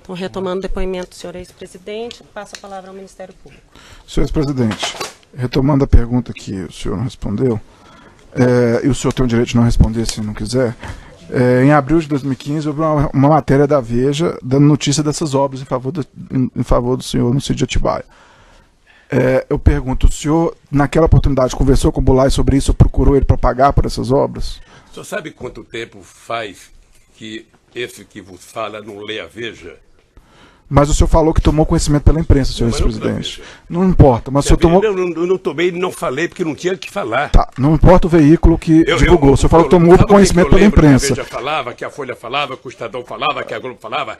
Então, retomando o depoimento do senhor ex-presidente, passo a palavra ao Ministério Público. Senhor ex-presidente, retomando a pergunta que o senhor não respondeu, e o senhor tem o direito de não responder se não quiser, em abril de 2015 houve uma matéria da Veja dando notícia dessas obras em favor do senhor no sítio de Atibaia. Eu pergunto, o senhor, naquela oportunidade, conversou com o Bulay sobre isso, ou procurou ele para pagar por essas obras? O senhor sabe quanto tempo faz que esse que vos fala não lê a Veja? Mas o senhor falou que tomou conhecimento pela imprensa, senhor ex-presidente. Não importa, mas o senhor tomou... Eu não tomei, não falei, porque não tinha o que falar. Tá, não importa o veículo que divulgou. O senhor falou que tomou conhecimento pela imprensa. Que a Veja falava, que a Folha falava, que o Estadão falava, que a Globo falava.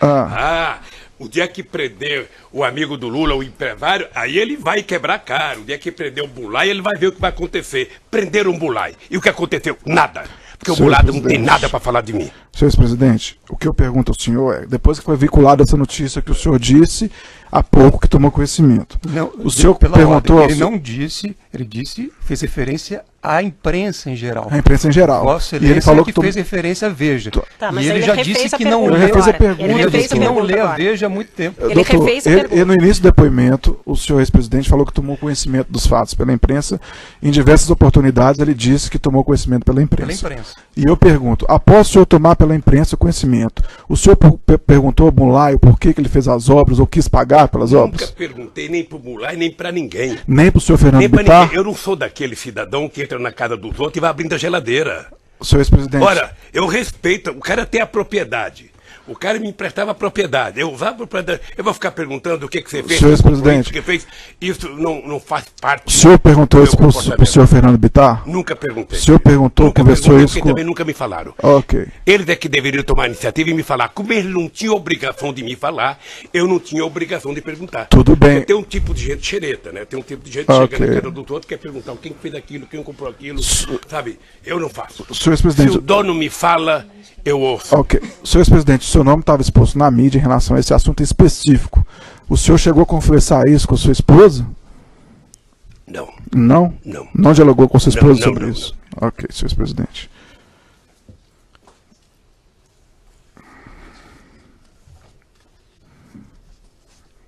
O dia que prender o amigo do Lula, o empresário, aí ele vai quebrar a cara. O dia que prender o Bulay, ele vai ver o que vai acontecer. Prenderam o Bulay. E o que aconteceu? Nada. Porque o Bulado não tem nada para falar de mim. Senhor ex-presidente, o que eu pergunto ao senhor é, depois que foi vinculada essa notícia que o senhor disse há pouco que tomou conhecimento, não, o senhor perguntou... Ele não disse, ele disse, fez referência à imprensa em geral. A imprensa em geral. Vossa Excelência, e ele falou que fez referência à Veja. Tá, mas e ele já disse que não lê a Veja há muito tempo. Ele refez a pergunta. E no início do depoimento, o senhor ex-presidente falou que tomou conhecimento dos fatos pela imprensa. Em diversas oportunidades ele disse que tomou conhecimento pela imprensa. E eu pergunto, após o senhor tomar pela imprensa o conhecimento, o senhor perguntou ao Bulay o porquê que ele fez as obras ou quis pagar pelas obras? Nunca perguntei nem pro Bulay, nem pra ninguém. Nem pro senhor Fernando Bittar? Eu não sou daquele cidadão que entra na casa dos outros e vai abrindo a geladeira. Senhor ex-presidente. Ora, eu respeito, o cara tem a propriedade. O cara me emprestava a propriedade. Eu usava a propriedade. Eu vou ficar perguntando o que você fez. Senhor ex-presidente. O que fez. Isso não faz parte. O senhor perguntou isso pro senhor Fernando Bittar? Nunca perguntei. O senhor perguntou, conversou isso com... também nunca me falaram. Ok. Eles é que deveriam tomar a iniciativa e me falar. Como eles não tinham obrigação de me falar, eu não tinha obrigação de perguntar. Tudo bem. Porque tem um tipo de gente xereta, né? Tem um tipo de gente que chega na casa dos outros e quer perguntar quem fez aquilo, quem comprou aquilo. Sabe? Eu não faço. Senhor ex-presidente. Se o dono me fala, eu ouço. Ok. Senhor ex-presidente, o seu nome estava exposto na mídia em relação a esse assunto específico. O senhor chegou a conversar isso com sua esposa? Não. Não? Não. Não dialogou com sua esposa sobre isso? Não. Ok, senhor ex-presidente.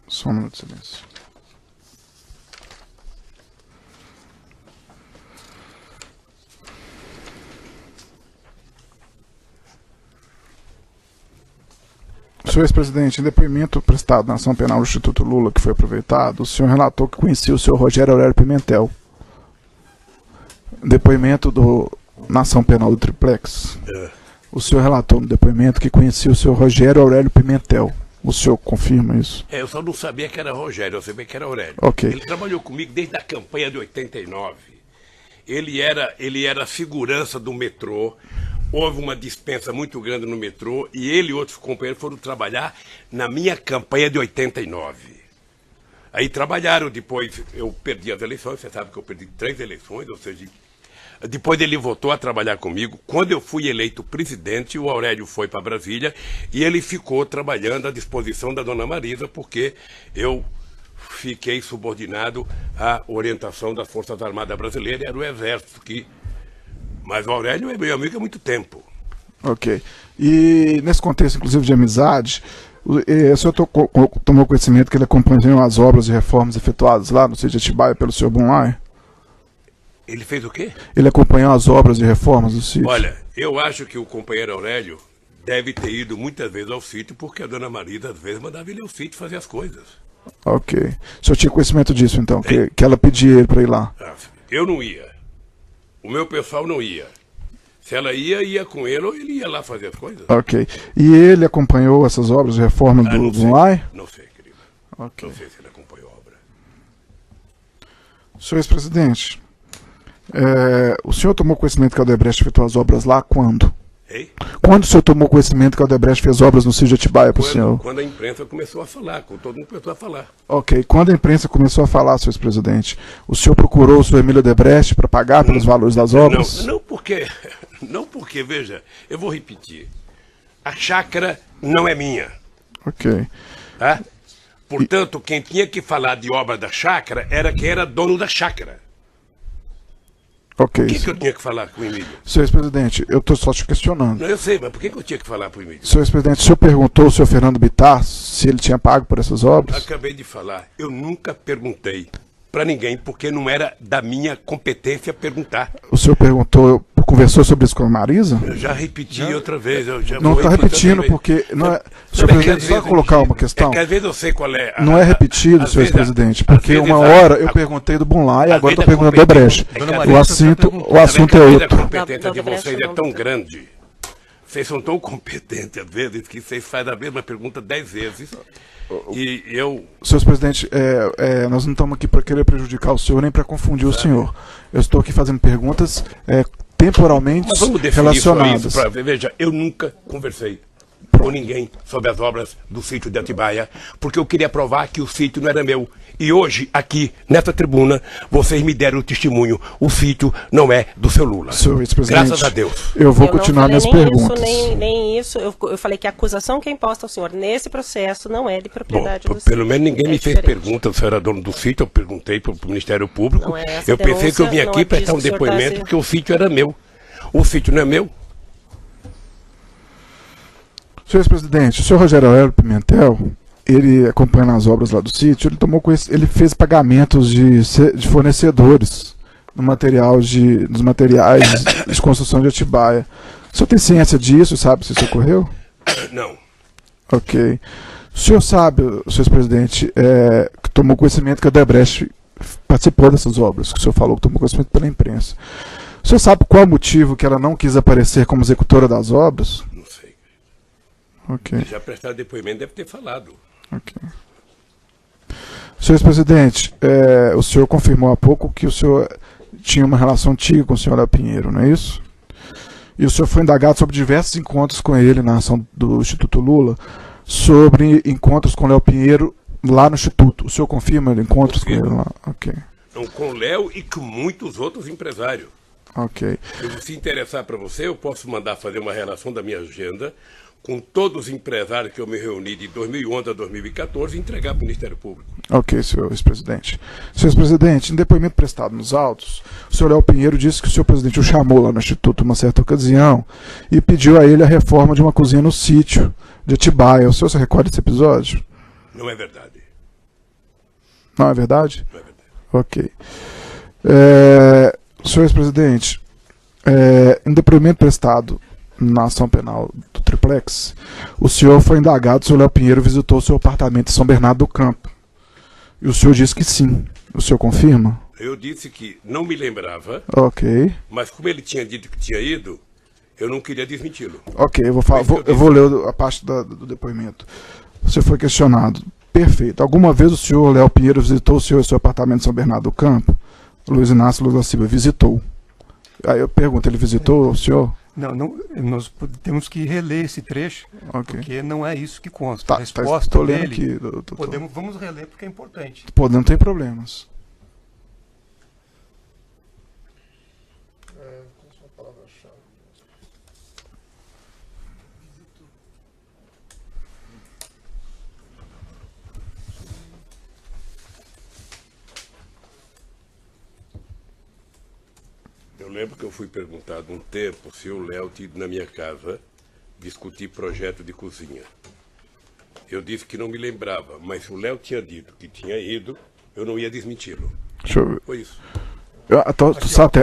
Só um minuto de silêncio. Senhor ex-presidente, em depoimento prestado na ação penal do Instituto Lula, que foi aproveitado, o senhor relatou que conhecia o senhor Rogério Aurélio Pimentel. Depoimento na ação penal do Triplex. O senhor relatou no depoimento que conhecia o senhor Rogério Aurélio Pimentel. O senhor confirma isso? Eu só não sabia que era Rogério, eu sabia que era Aurélio. Ok. Ele trabalhou comigo desde a campanha de 89. Ele era segurança do metrô. Houve uma dispensa muito grande no metrô e ele e outros companheiros foram trabalhar na minha campanha de 89. Aí trabalharam, depois eu perdi as eleições, você sabe que eu perdi 3 eleições, ou seja, depois ele voltou a trabalhar comigo. Quando eu fui eleito presidente, o Aurélio foi para Brasília e ele ficou trabalhando à disposição da dona Marisa, porque eu fiquei subordinado à orientação das Forças Armadas Brasileiras, era o Exército que... Mas o Aurélio é meu amigo há muito tempo. Ok. E nesse contexto, inclusive, de amizade, o senhor tomou conhecimento que ele acompanhou as obras e reformas efetuadas lá no sítio de Atibaia pelo senhor Bulay? Ele fez o quê? Ele acompanhou as obras e reformas do sítio. Olha, eu acho que o companheiro Aurélio deve ter ido muitas vezes ao sítio, porque a dona Marisa, às vezes, mandava ele ao sítio fazer as coisas. Ok. O senhor tinha conhecimento disso, então, que ela pedia ele para ir lá? Eu não ia. O meu pessoal não ia. Se ela ia com ele ou ele ia lá fazer as coisas. Ok. E ele acompanhou essas obras de reforma do Bulay? Não sei, querido. Okay. Não sei se ele acompanhou a obra. Senhor ex-presidente, o senhor tomou conhecimento que a Odebrecht efetuou as obras lá quando? Ei? Quando o senhor tomou conhecimento que a Odebrecht fez obras no sítio de Atibaia para o senhor? Quando a imprensa começou a falar, quando todo mundo começou a falar. Ok. Quando a imprensa começou a falar, senhor ex-presidente, o senhor procurou o senhor Emílio Odebrecht para pagar pelos valores das obras? Não porque, veja, eu vou repetir. A chácara não é minha. Ok. Tá? Portanto, quem tinha que falar de obra da chácara era quem era dono da chácara. Ok. Por que eu tinha que falar com o Emílio? Senhor ex-presidente, eu estou só te questionando. Não, eu sei, mas por que eu tinha que falar para o Emílio? Senhor ex-presidente, o senhor perguntou ao senhor Fernando Bittar se ele tinha pago por essas obras? Acabei de falar. Eu nunca perguntei para ninguém, porque não era da minha competência perguntar. O senhor perguntou, conversou sobre isso com a Marisa? Eu já repeti outra vez. Eu já Não vou está repetir repetindo outra vez. porque... Não é, senhor presidente, só colocar uma questão. É que às vezes eu sei qual é. Não é repetido, às senhor vezes ex-presidente, às porque vezes uma hora eu perguntei do Bunlá e às agora vezes estou perguntando do Odebrecht. Dona O Maria, assunto é A outro. competência de Da vocês é não tão tem. grande. Vocês são tão competentes, às vezes, que vocês fazem a mesma pergunta 10 vezes. E eu... Senhor presidente, nós não estamos aqui para querer prejudicar o senhor nem para confundir o senhor. Eu estou aqui fazendo perguntas temporalmente Mas vamos definir relacionadas. só isso. Veja, eu nunca conversei com ninguém sobre as obras do sítio de Atibaia, porque eu queria provar que o sítio não era meu. E hoje, aqui, nessa tribuna, vocês me deram o testemunho. O sítio não é do seu Lula. Senhor ex-presidente, Graças a Deus. eu vou Eu não continuar falei minhas nem perguntas. Isso, nem isso. Eu falei que a acusação que é imposta ao senhor nesse processo não é de Bom, propriedade do pelo sítio. menos ninguém É me fez diferente. pergunta se eu era dono do sítio. Eu perguntei para o Ministério Público. Não é essa Eu pensei que eu vim denúncia, não aqui é prestar um disso que o senhor tá depoimento se- porque o sítio era meu. O sítio não é meu? Senhor ex-presidente, o senhor Rogério Aurélio Pimentel, ele acompanhando as obras lá do sítio, ele fez pagamentos de fornecedores no dos materiais de construção de Atibaia. O senhor tem ciência disso, sabe se isso ocorreu? Não. Ok. O senhor sabe, senhor ex-presidente, que tomou conhecimento que a Odebrecht participou dessas obras, que o senhor falou que tomou conhecimento pela imprensa. O senhor sabe qual o motivo que ela não quis aparecer como executora das obras? Não sei. Ok. Já prestaram depoimento, deve ter falado. Ok. Senhor ex-presidente, o senhor confirmou há pouco que o senhor tinha uma relação antiga com o senhor Léo Pinheiro, não é isso? E o senhor foi indagado sobre diversos encontros com ele na ação do Instituto Lula, sobre encontros com o Léo Pinheiro lá no Instituto. O senhor confirma encontros com ele lá? Ok. Então, com o Léo e com muitos outros empresários. Ok. Se interessar para você, eu posso mandar fazer uma relação da minha agenda com todos os empresários que eu me reuni de 2011 a 2014 e entregar para o Ministério Público. Ok, senhor ex-presidente. Senhor ex-presidente, em depoimento prestado nos autos, o senhor Léo Pinheiro disse que o senhor presidente o chamou lá no Instituto uma certa ocasião e pediu a ele a reforma de uma cozinha no sítio de Atibaia. O senhor se recorda desse episódio? Não é verdade. Não é verdade? Não é verdade. Ok. Senhor ex-presidente, em depoimento prestado na ação penal do Triplex, o senhor foi indagado se o Léo Pinheiro visitou o seu apartamento em São Bernardo do Campo. E o senhor disse que sim. O senhor confirma? Eu disse que não me lembrava, Ok. mas como ele tinha dito que tinha ido, eu não queria desmenti-lo. Ok, eu eu vou ler a parte do depoimento. Você foi questionado. Perfeito. Alguma vez o senhor Léo Pinheiro visitou o senhor em seu apartamento em São Bernardo do Campo? Luiz Inácio Lula Silva visitou. Aí eu pergunto, ele visitou o senhor? Não, nós temos que reler esse trecho, Ok. porque não é isso que consta. Tá, A resposta estou lendo dele, aqui, doutor. vamos reler porque é importante. Pô, não tem problemas. Eu lembro que eu fui perguntado um tempo se o Léo tinha ido na minha casa discutir projeto de cozinha. Eu disse que não me lembrava, mas se o Léo tinha dito que tinha ido, eu não ia desmenti-lo. Deixa eu ver. Foi isso.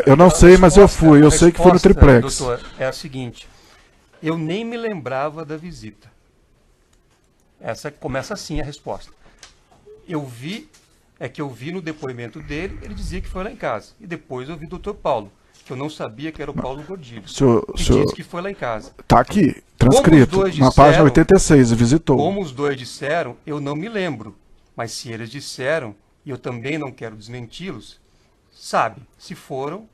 Eu não sei, mas eu fui. Eu sei que foi no resposta, Triplex. Doutor, é a seguinte: eu nem me lembrava da visita. Essa começa assim a resposta. Eu vi no depoimento dele, ele dizia que foi lá em casa. E depois eu vi o Dr. Paulo, que eu não sabia que era o Paulo Gordilho, que disse que foi lá em casa. Tá aqui, transcrito, Como os dois na página disseram- 86, visitou. Como os dois disseram, eu não me lembro. Mas se eles disseram, e eu também não quero desmenti-los, sabe, se foram,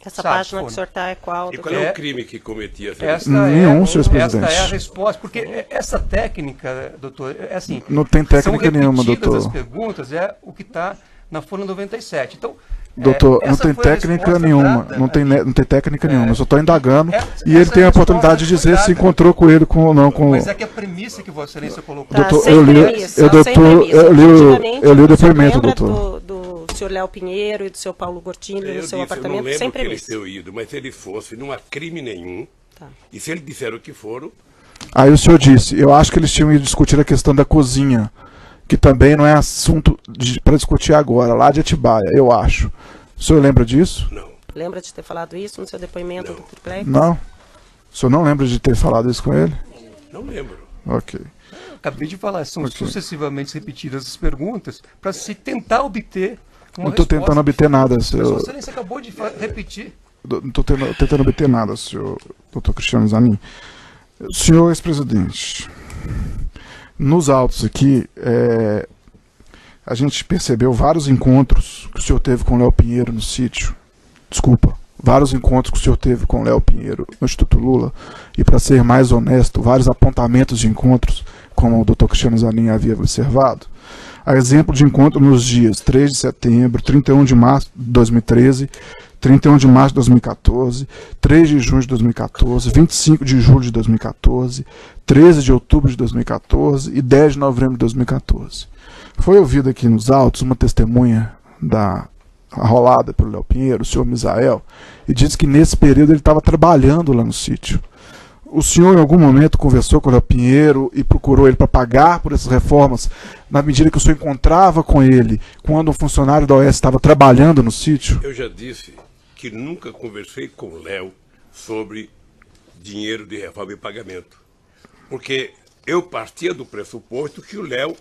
Essa sabe, página que o senhor está é qual? E doutor? qual é o crime que cometia? esta Nenhum, senhor presidente. esta é a resposta, porque essa técnica, doutor, é assim, Não tem técnica são nenhuma, repetidas doutor. as perguntas, é o que está na Folha 97. Então, Doutor, não essa tem foi a técnica resposta nenhuma. dada Não tem técnica nenhuma. Eu só estou indagando. essa E ele é tem a a oportunidade de resposta dizer se dada. encontrou com ele ou não com. Mas é que a premissa que Vossa Excelência colocou... Tá, Doutor, sem eu li- premissa, eu, doutor, sem premissa. eu li o Efetivamente, depoimento, o senhor doutor. lembra do senhor Léo Pinheiro e do seu Paulo Gortini Eu no seu disse, apartamento eu não lembro sem que eles premissa. tenham ido, mas se eles fossem, não há crime nenhum. Tá. E se eles disseram que foram, Aí o senhor disse, eu acho que eles tinham ido discutir a questão da cozinha, que também não é assunto para discutir agora, lá de Atibaia, eu acho. O senhor lembra disso? não. Lembra de ter falado isso no seu depoimento do triplex? Não? O senhor não lembra de ter falado isso com ele? Não lembro. Ok. Acabei de falar, são sucessivamente repetidas as perguntas para se tentar obter uma Não estou resposta. tentando obter nada, Mas senhor. Vossa Excelência acabou de repetir. Não estou tentando obter nada, senhor doutor Cristiano Zanin. Senhor ex-presidente, nos autos aqui, a gente percebeu vários encontros que o senhor teve com o Léo Pinheiro no sítio. Desculpa, vários encontros que o senhor teve com o Léo Pinheiro no Instituto Lula. E, para ser mais honesto, vários apontamentos de encontros, como o doutor Cristiano Zanin havia observado. A exemplo de encontro nos dias 3 de setembro, 31 de março de 2013, 31 de março de 2014, 3 de junho de 2014, 25 de julho de 2014, 13 de outubro de 2014 e 10 de novembro de 2014. Foi ouvido aqui nos autos uma testemunha arrolada pelo Léo Pinheiro, o senhor Misael, e disse que nesse período ele estava trabalhando lá no sítio. O senhor em algum momento conversou com o Léo Pinheiro e procurou ele para pagar por essas reformas, na medida que o senhor encontrava com ele quando um funcionário da OAS estava trabalhando no sítio? Eu já disse que nunca conversei com o Léo sobre dinheiro de reforma e pagamento. Porque eu partia do pressuposto que o Léo,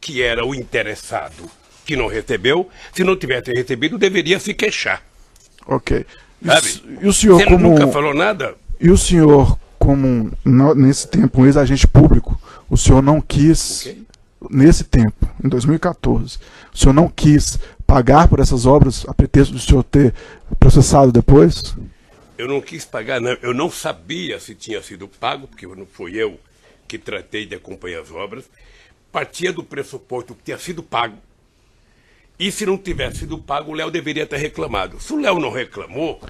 que era o interessado, que não recebeu, se não tivesse recebido, deveria se queixar. Ok. Sabe? E o senhor, Você como... nunca falou nada? E o senhor, como nesse tempo um ex-agente público, o senhor não quis, Ok. nesse tempo, em 2014, o senhor não quis pagar por essas obras a pretexto do senhor ter processado depois? Eu não quis pagar, não. Eu não sabia se tinha sido pago, porque não fui eu que tratei de acompanhar as obras. Partia do pressuposto que tinha sido pago. E se não tivesse sido pago, o Léo deveria ter reclamado. Se o Léo não reclamou,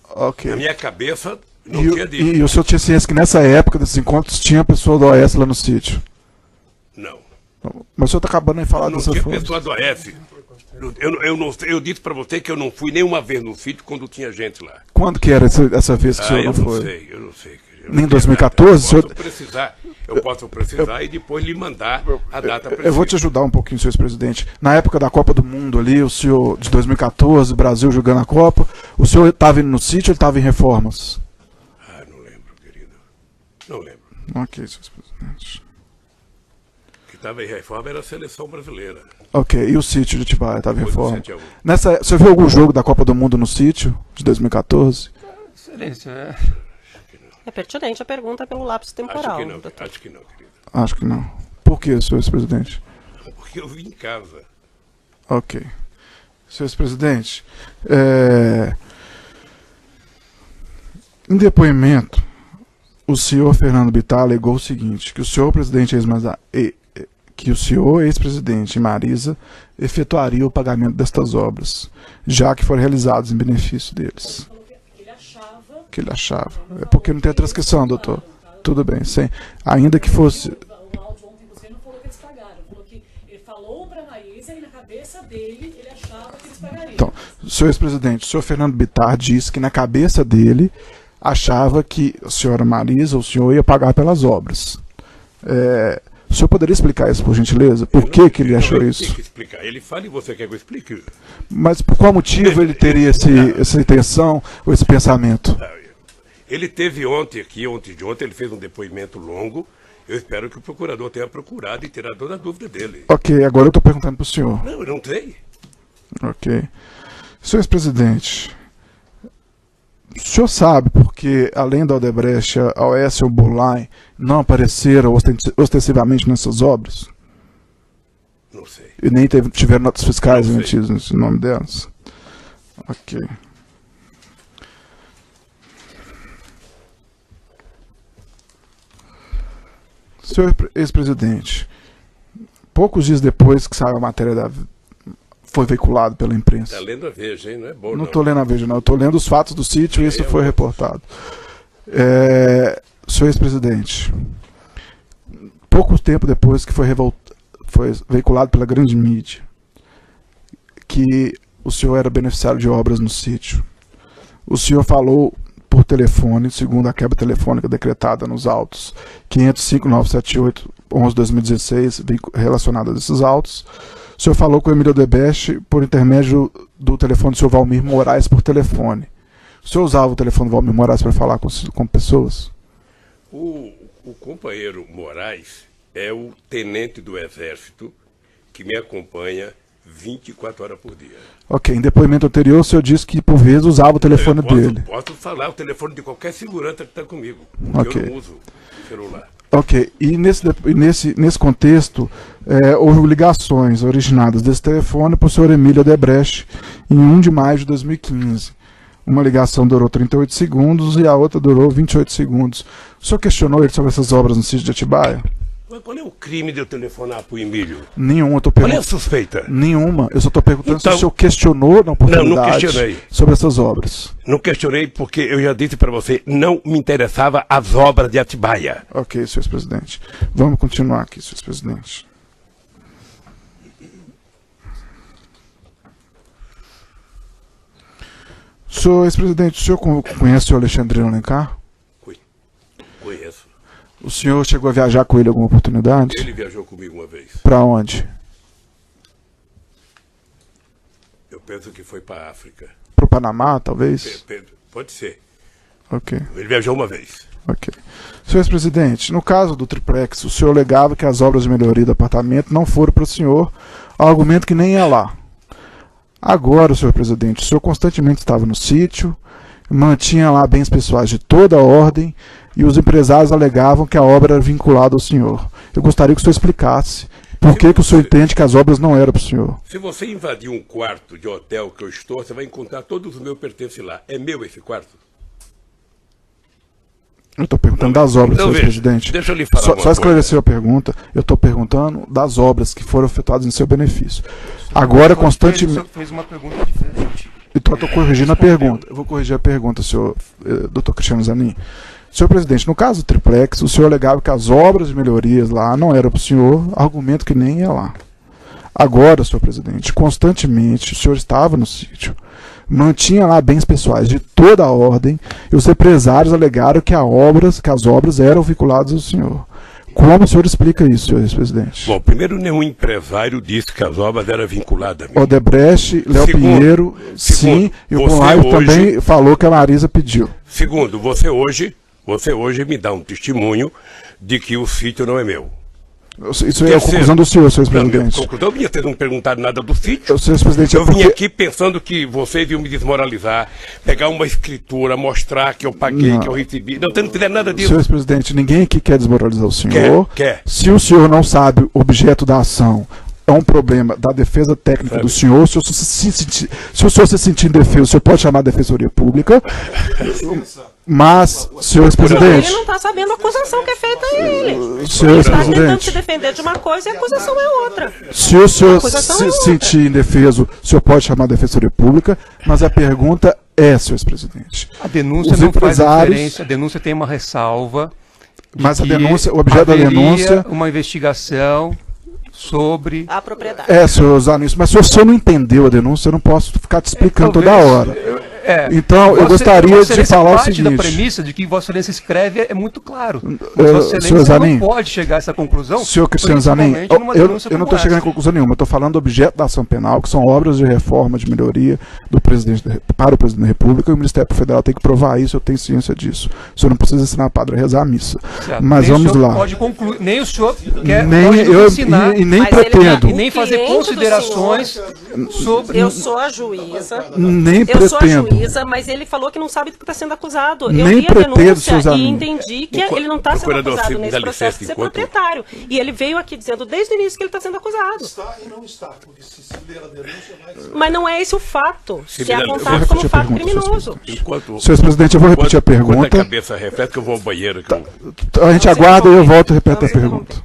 Ok. na minha cabeça, não E, tinha dito. e o senhor tinha ciência que nessa época desses encontros tinha pessoa da OAS lá no sítio? Não. Mas o senhor está acabando de falar Não dessa tinha forma. pessoa do AF. Eu disse para você que eu não fui nenhuma vez no sítio quando tinha gente lá. Quando que era essa vez que o senhor não foi? Eu não sei. Eu Nem não 2014, tenho senhor- data. Eu posso precisar e depois lhe mandar a data precisa. Eu vou te ajudar um pouquinho, senhor ex-presidente. Na época da Copa do Mundo ali, o senhor, de 2014, Brasil jogando a Copa, o senhor estava indo no sítio ou ele estava em reformas? Ah, não lembro, querido. Não lembro. Ok, senhor ex-presidente. O que estava em reforma era a seleção brasileira. Ok, e o sítio de Atibaia estava em Foi do reforma? 7 a 1. Você viu algum jogo da Copa do Mundo no sítio, de 2014? Excelência, É pertinente a pergunta pelo lapso temporal. Acho que não, doutor. acho que não, querido. Acho que não. Por que, senhor ex-presidente? Porque eu vim em casa. Ok. Senhor ex-presidente, em depoimento, o senhor Fernando Bittar alegou o seguinte, que o senhor ex-presidente Marisa efetuaria o pagamento destas obras, já que foram realizadas em benefício deles. Que ele achava. É porque não tem a transcrição, doutor. Tudo bem, sim. Ainda que fosse... O áudio ontem você não falou que eles pagaram. Falou que ele falou para a Maísa e na cabeça dele ele achava que eles pagariam. Então, senhor ex-presidente, o senhor Fernando Bittar disse que na cabeça dele achava que a senhora Marisa, o senhor ia pagar pelas obras. O senhor poderia explicar isso, por gentileza? Por que ele achou Tem isso? que explicar. Ele fala e você quer que eu explique? Mas por qual motivo ele teria essa intenção ou esse pensamento? Ele teve ontem de ontem, ele fez um depoimento longo. Eu espero que o procurador tenha procurado e tirado toda a dúvida dele. Ok, agora eu estou perguntando para o senhor. Não, eu não sei. Ok. Senhor ex-presidente, o senhor sabe porque, além da Odebrecht, a OAS e o Burline não apareceram ostensivamente nessas obras? Não sei. E nem tiveram notas fiscais Não sei. emitidas no nome delas? Ok. Senhor ex-presidente, poucos dias depois que saiu a matéria foi veiculado pela imprensa. Tá lendo a Veja, hein? Não é bom, Não estou lendo a Veja, não. Eu estou lendo os fatos do sítio e isso foi reportado. Senhor ex-presidente, pouco tempo depois que foi veiculado pela grande mídia, que o senhor era beneficiário de obras no sítio. O senhor falou por telefone, segundo a quebra telefônica decretada nos autos 505.978/11/2016, relacionada a esses autos. O senhor falou com o Emílio Odebrecht por intermédio do telefone do senhor Valmir Moraes por telefone. O senhor usava o telefone do Valmir Moraes para falar com pessoas? O companheiro Moraes é o tenente do Exército que me acompanha 24 horas por dia. Ok, em depoimento anterior o senhor disse que por vezes usava o telefone dele. Posso falar o telefone de qualquer segurança que está comigo. Ok. Eu não uso celular. Ok, e nesse contexto, houve ligações originadas desse telefone para o senhor Emílio Odebrecht em 1 de maio de 2015. Uma ligação durou 38 segundos e a outra durou 28 segundos. O senhor questionou ele sobre essas obras no sítio de Atibaia? Mas qual é o crime de eu telefonar para o Emílio? Nenhuma, eu tô Qual é perguntando. a suspeita? Nenhuma, eu só estou perguntando se Então- o senhor questionou na oportunidade Não questionei. sobre essas obras. Não questionei porque eu já disse para você, não me interessava as obras de Atibaia. Ok, senhor presidente. Vamos continuar aqui, senhor presidente. Senhor ex-presidente, o senhor conhece o Alexandrino Alencar? Conheço. O senhor chegou a viajar com ele em alguma oportunidade? Ele viajou comigo uma vez. Para onde? Eu penso que foi para a África. Para o Panamá, talvez? Pode ser. Ok, Ele viajou uma vez. ok. Senhor ex-presidente, no caso do triplex, o senhor alegava que as obras de melhoria do apartamento não foram para o senhor, argumento que nem ia lá. Agora, senhor presidente, o senhor constantemente estava no sítio, mantinha lá bens pessoais de toda a ordem e os empresários alegavam que a obra era vinculada ao senhor. Eu gostaria que o senhor explicasse por que o senhor entende que as obras não eram para o senhor. Se você invadir um quarto de hotel que eu estou, você vai encontrar todos os meus pertences lá. É meu esse quarto? Eu estou perguntando das obras, Não, senhor veja, presidente. deixa eu lhe falar uma Só esclareceu a pergunta. Eu estou perguntando das obras que foram efetuadas em seu benefício. Agora, O constantemente... senhor fez uma pergunta diferente. Então, eu estou corrigindo a pergunta. Eu vou corrigir a pergunta, senhor doutor Cristiano Zanin. Senhor presidente, no caso do triplex, o senhor alegava que as obras de melhorias lá não eram para o senhor, argumento que nem ia lá. Agora, senhor presidente, constantemente o senhor estava no sítio, mantinha lá bens pessoais de toda a ordem e os empresários alegaram que as obras eram vinculadas ao senhor. Como o senhor explica isso, senhor ex-presidente? Bom, primeiro, nenhum empresário disse que as obras eram vinculadas a mim. Odebrecht, Léo Pinheiro, sim, e o Bonlaio também falou que a Marisa pediu. Segundo, você hoje me dá um testemunho de que o sítio não é meu. Isso é a conclusão do senhor, senhor ex-presidente. Conclusão minha, vocês não perguntaram nada do sítio. Senhor ex-presidente, Eu vim aqui pensando que vocês iam me desmoralizar, pegar uma escritura, mostrar que eu paguei, Não. que eu recebi. Não, você não fizer nada disso. Senhor ex-presidente, ninguém aqui quer desmoralizar o senhor. Quer. Se o senhor não sabe o objeto da ação, é um problema da defesa técnica do senhor. Se o senhor se sentir indefeso, o senhor pode chamar a Defensoria Pública. Mas, senhor ex-presidente... Ele não está sabendo a acusação que é feita a ele. Senhor Ele está tentando ex-presidente... se defender de uma coisa e a acusação é outra. Se o senhor acusação se é outra. sentir indefeso, o senhor pode chamar a Defensoria Pública, mas a pergunta é, senhor ex-presidente. A denúncia Os não faz empresários- referência, a denúncia tem uma ressalva. de Mas a que denúncia, o objeto da haveria denúncia... uma investigação sobre... A propriedade. senhor Zanin, mas se o senhor não entendeu a denúncia, eu não posso ficar te explicando toda hora. Então, eu gostaria Vossa de Excelência falar o parte da seguinte. premissa de que Vossa Excelência escreve é muito claro. senhor Vossa Excelência Zanin, não pode chegar a essa conclusão. Senhor Cristiano Zanin, principalmente numa eu denúncia não como estou chegando em essa. conclusão nenhuma. Eu estou falando do objeto da ação penal, que são obras de reforma, de melhoria do presidente para o presidente da República, e o Ministério Federal tem que provar isso, eu tenho ciência disso. O senhor não precisa ensinar padre a rezar a missa. Certo. Mas Nem vamos o senhor lá. Pode concluir, nem o senhor quer, Nem pode nos eu ensinar e nem Mas ele pretendo. e nem fazer cliente do considerações sobre... Eu sou a juíza. Nem Eu sou a pretendo. juíza, mas ele falou que não sabe do que está sendo acusado. Eu Nem li a pretendo, denúncia Sr. Zanin. e entendi que ele não está sendo Procurador, acusado se me nesse dá processo licença, de ser enquanto- proprietário. E ele veio aqui dizendo desde o início que ele está sendo acusado. Está e não está, porque se ler a denúncia vai... Mas não é esse o fato, Se que é me dá- eu vou apontado repetir como a fato pergunta, criminoso. Enquanto, Senhor presidente, eu vou repetir a enquanto pergunta. a cabeça reflete que eu vou ao banheiro. Que eu... A gente aguarda e eu volto e repeto a pergunta.